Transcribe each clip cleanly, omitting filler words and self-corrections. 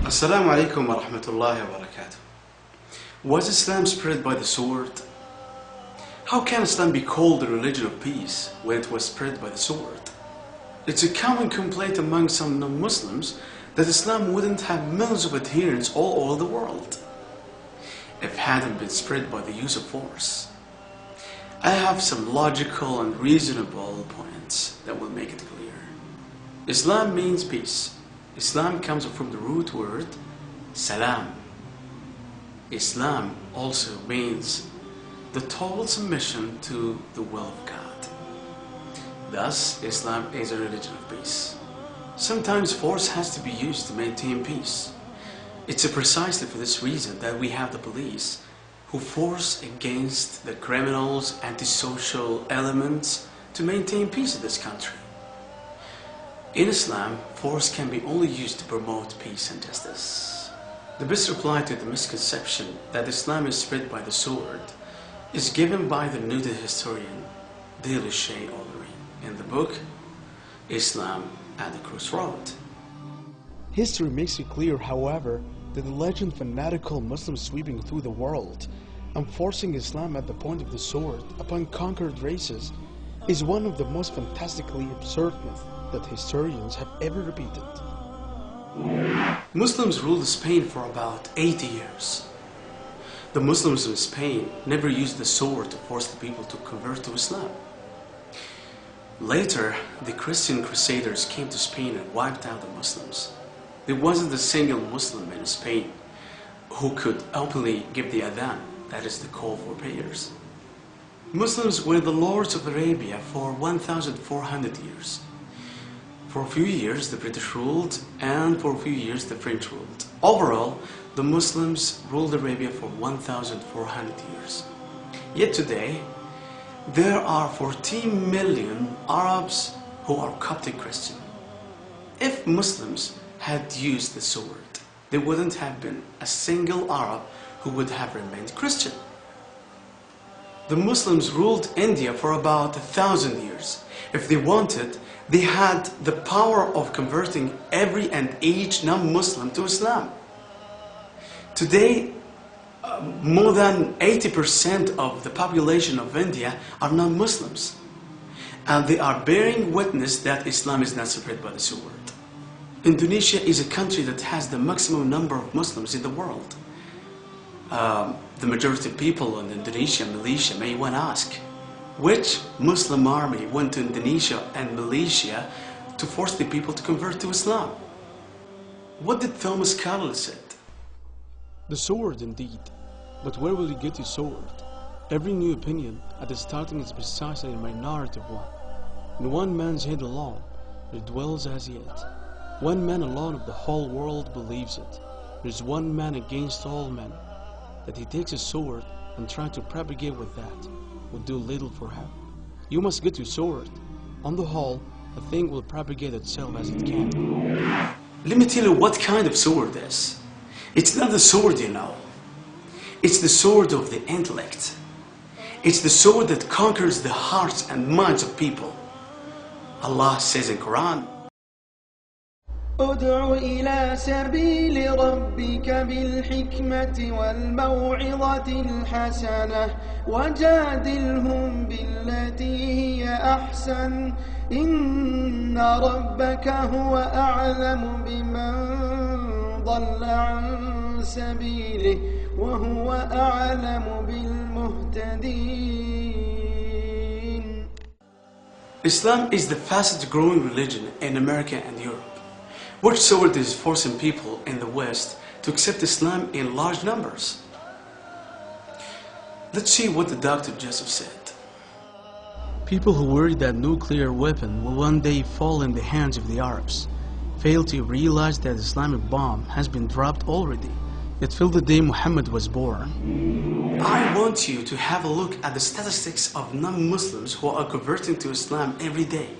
Assalamu alaikum wa rahmatullahi wa barakatuh. Was Islam spread by the sword? How can Islam be called a religion of peace when it was spread by the sword? It's a common complaint among some non-Muslims that Islam wouldn't have millions of adherents all over the world if it hadn't been spread by the use of force. I have some logical and reasonable points that will make it clear. Islam means peace. Islam comes from the root word salam. Islam also means the total submission to the will of God. Thus, Islam is a religion of peace. Sometimes force has to be used to maintain peace. It's precisely for this reason that we have the police who force against the criminals, antisocial elements to maintain peace in this country. In Islam, force can be only used to promote peace and justice. The best reply to the misconception that Islam is spread by the sword is given by the noted historian Daily Shay in the book Islam at the Crossroad. History makes it clear, however, that the legend fanatical Muslims sweeping through the world and forcing Islam at the point of the sword upon conquered races is one of the most fantastically absurd myths that historians have ever repeated. Muslims ruled Spain for about 80 years. The Muslims in Spain never used the sword to force the people to convert to Islam. Later, the Christian Crusaders came to Spain and wiped out the Muslims. There wasn't a single Muslim in Spain who could openly give the adhan, that is the call for prayers. Muslims were the lords of Arabia for 1,400 years. For a few years the British ruled, and for a few years the French ruled. Overall, the Muslims ruled Arabia for 1,400 years. Yet today, there are 14 million Arabs who are Coptic Christian. If Muslims had used the sword, there wouldn't have been a single Arab who would have remained Christian. The Muslims ruled India for about 1,000 years. If they wanted, they had the power of converting every and each non-Muslim to Islam. Today, more than 80% of the population of India are non-Muslims, and they are bearing witness that Islam is not spread by the sword. Indonesia is a country that has the maximum number of Muslims in the world. The majority of people in Indonesia and Malaysia may want to ask, which Muslim army went to Indonesia and Malaysia to force the people to convert to Islam? What did Thomas Carlyle say? The sword indeed, but where will you get your sword? Every new opinion at the starting is precisely a minority of one. In one man's head alone, there dwells as yet. One man alone of the whole world believes it. There is one man against all men. That he takes a sword and tries to propagate with that will do little for him. You must get your sword. On the whole, the thing will propagate itself as it can. Let me tell you what kind of sword this is. It's not the sword you know. It's the sword of the intellect. It's the sword that conquers the hearts and minds of people. Allah says in Quran, ادع إلى سبيل ربك بالحكمة والموعظة الحسنة وجادلهم بالتي هي أحسن إن ربك هو أعلم بمن ضل عن سبيله وهو أعلم بالمهتدين. Islam is the fastest growing religion in America and Europe. Which sword is forcing people in the West to accept Islam in large numbers? Let's see what the Dr. Joseph said. People who worry that nuclear weapon will one day fall in the hands of the Arabs fail to realize that Islamic bomb has been dropped already, yet till the day Muhammad was born. I want you to have a look at the statistics of non-Muslims who are converting to Islam every day.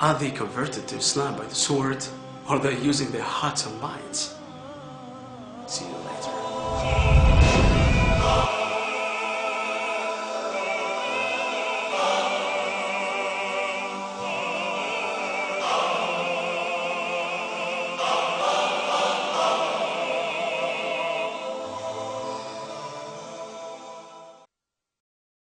Are they converted to Islam by the sword, or are they using their hearts and minds? See you later.